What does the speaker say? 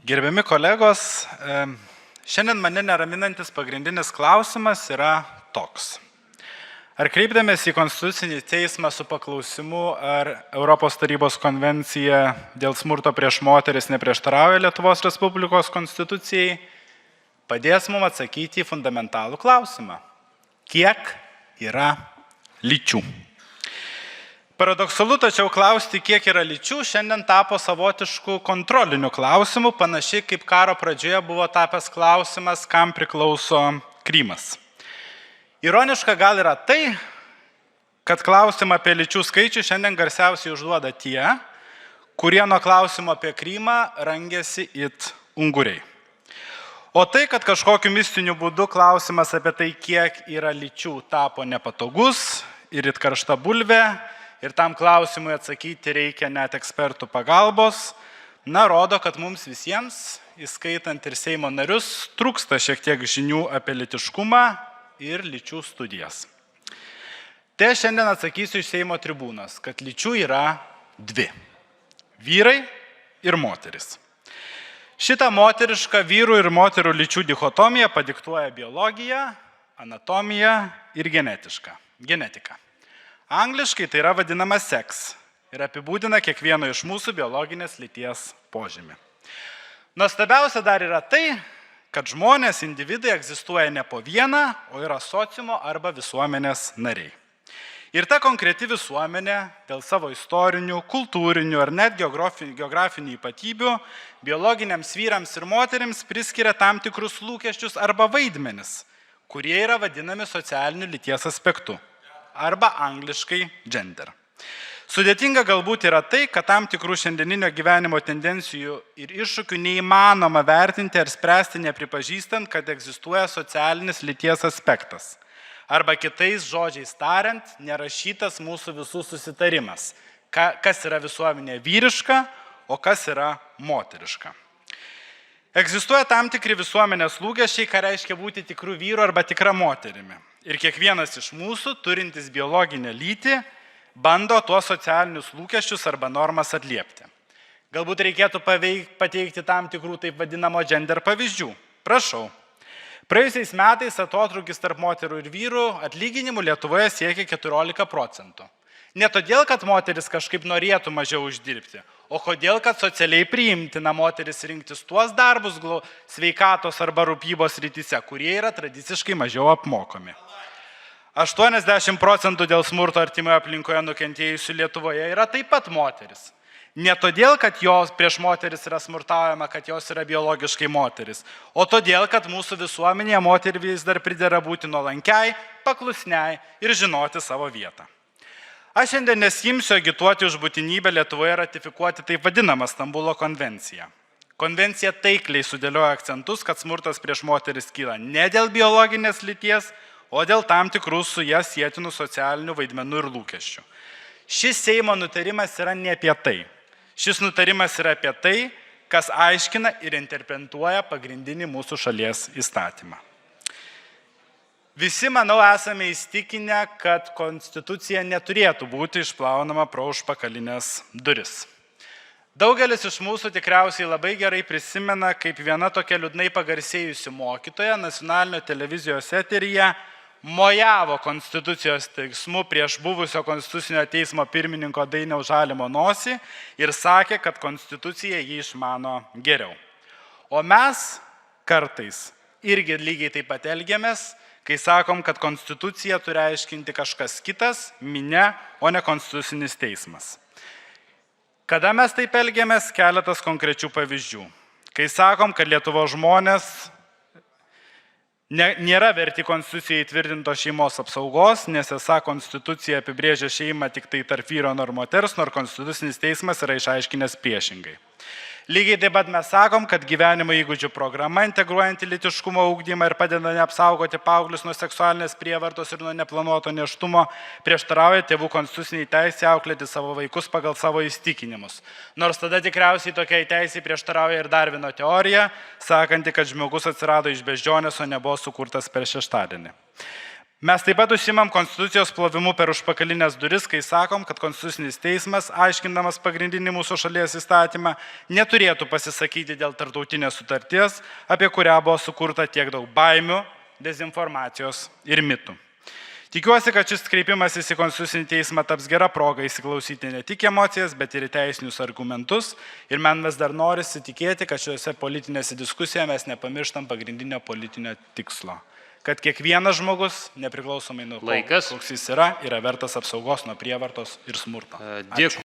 Gerbiami kolegos, šiandien mane neraminantis pagrindinis klausimas yra toks. Ar kreipdamės į Konstitucinį teismą su paklausimu, ar Europos tarybos konvencija dėl smurto prieš moteris neprieštarauja Lietuvos Respublikos konstitucijai, padės mums atsakyti į fundamentalų klausimą. Kiek yra lyčių? Paradoksalu, tačiau klausti, kiek yra lyčių, šiandien tapo savotišku kontroliniu klausimu, panašiai kaip karo pradžioje buvo tapęs klausimas, kam priklauso Krymas. Ironiška gal yra tai, kad klausimą apie lyčių skaičių šiandien garsiausiai užduoda tie, kurie nuo klausimo apie Krymą rangėsi it unguriai. O tai, kad kažkokiu mistiniu būdu klausimas apie tai, kiek yra lyčių, tapo nepatogus ir it karšta bulvė, ir tam klausimui atsakyti reikia net ekspertų pagalbos, rodo, kad mums visiems, įskaitant ir Seimo narius, trūksta šiek tiek žinių apie lytiškumą ir lyčių studijas. Tai šiandien atsakysiu iš Seimo tribūnos, kad lyčių yra dvi – vyrai ir moteris. Šitą moterišką vyrų ir moterų lyčių dichotomiją padiktuoja biologija, anatomija ir genetika. Angliškai tai yra vadinama sex ir apibūdina kiekvieno iš mūsų biologinės lyties požymį. Nuostabiausia dar yra tai, kad žmonės, individai egzistuoja ne po vieną, o yra sociumo arba visuomenės nariai. Ir ta konkreti visuomenė dėl savo istorinių, kultūrinių ar net geografinių ypatybių biologiniams vyrams ir moterims priskiria tam tikrus lūkesčius arba vaidmenis, kurie yra vadinami socialiniu lyties aspektu arba angliškai gender. Sudėtinga galbūt yra tai, kad tam tikrų šiandieninio gyvenimo tendencijų ir iššūkių neįmanoma vertinti ar spręsti nepripažįstant, kad egzistuoja socialinis lyties aspektas. Arba kitais žodžiais tariant, nerašytas mūsų visų susitarimas, kas yra visuomenė vyriška, o kas yra moteriška. Egzistuoja tam tikri visuomenės lūkesčiai, ką reiškia būti tikrų vyru arba tikra moterimi. Ir kiekvienas iš mūsų, turintis biologinę lytį, bando tuos socialinius lūkesčius arba normas atliepti. Galbūt reikėtų pateikti tam tikrų taip vadinamo gender pavyzdžių. Prašau. Praėjusiais metais atotrūkis tarp moterų ir vyrų atlyginimų Lietuvoje siekia 14%. Ne todėl, kad moteris kažkaip norėtų mažiau uždirbti, o kodėl, kad socialiai priimtina moteris rinktis tuos darbus sveikatos arba rūpybos rytise, kurie yra tradiciškai mažiau apmokami. 80% dėl smurto artimoje aplinkoje nukentėjusių Lietuvoje yra taip pat moteris. Ne todėl, kad jos prieš moteris yra smurtaujama, kad jos yra biologiškai moteris, o todėl, kad mūsų visuomenėje moteriai vis dar pridera būti nuolankiai, paklusniai ir žinoti savo vietą. Aš šiandien nesimsiu agituoti už būtinybę Lietuvoje ratifikuoti taip vadinamą Stambulo konvenciją. Konvencija taikliai sudėlioja akcentus, kad smurtas prieš moteris kyla ne dėl biologinės lyties, o dėl tam tikrų su ją sietinų socialinių vaidmenų ir lūkesčių. Šis Seimo nutarimas yra ne apie tai. Šis nutarimas yra apie tai, kas aiškina ir interpretuoja pagrindinį mūsų šalies įstatymą. Visi, manau, esame įstikinę, kad konstitucija neturėtų būti išplaunama pro užpakalinės duris. Daugelis iš mūsų tikriausiai labai gerai prisimena, kaip viena tokia liūdnai pagarsėjusi mokytoja nacionalinio televizijos eteryje mojavo konstitucijos teismu prieš buvusio konstitucinio teismo pirmininko Dainiaus Žalimo nosį ir sakė, kad konstitucija jį išmano geriau. O mes kartais irgi lygiai taip pat elgiamės, kai sakom, kad konstituciją turi aiškinti kažkas kitas, minia, o ne konstitucinis teismas. Kada mes taip elgiamės, keletas konkrečių pavyzdžių. Kai sakom, kad Lietuvos žmonės nėra verti konstitucijai įtvirtintos šeimos apsaugos, nes esą konstitucija apibrėžia šeimą tik tai tarp vyro ir moters, nors konstitucinis teismas yra išaiškinęs priešingai. Lygiai taip pat mes sakom, kad gyvenimo įgūdžių programa integruojanti lytiškumo ugdymą ir padeda neapsaugoti paauglius nuo seksualinės prievartos ir nuo neplanuoto nėštumo prieštarauja tėvų konstituciniai teisė auklėti savo vaikus pagal savo įsitikinimus. Nors tada tikriausiai tokiai teisė prieštarauja ir Darvino teorija, sakanti, kad žmogus atsirado iš beždžionės, o nebuvo sukurtas per šeštadienį. Mes taip pat užsimam konstitucijos plovimu per užpakalinės duris, kai sakom, kad konstitucinis teismas, aiškindamas pagrindinį mūsų šalies įstatymą, neturėtų pasisakyti dėl tarptautinės sutarties, apie kurią buvo sukurta tiek daug baimių, dezinformacijos ir mitų. Tikiuosi, kad šis kreipimasis į konstitucinį teismą taps gera proga įsiklausyti ne tik emocijas, bet ir į teisinius argumentus. Ir man vis dar norisi tikėti, kad šiuose politinėse diskusijose mes nepamirštam pagrindinio politinio tikslo. Kad kiekvienas žmogus, nepriklausomai nuo to, koks jis yra vertas apsaugos nuo prievartos ir smurto. Dėkui.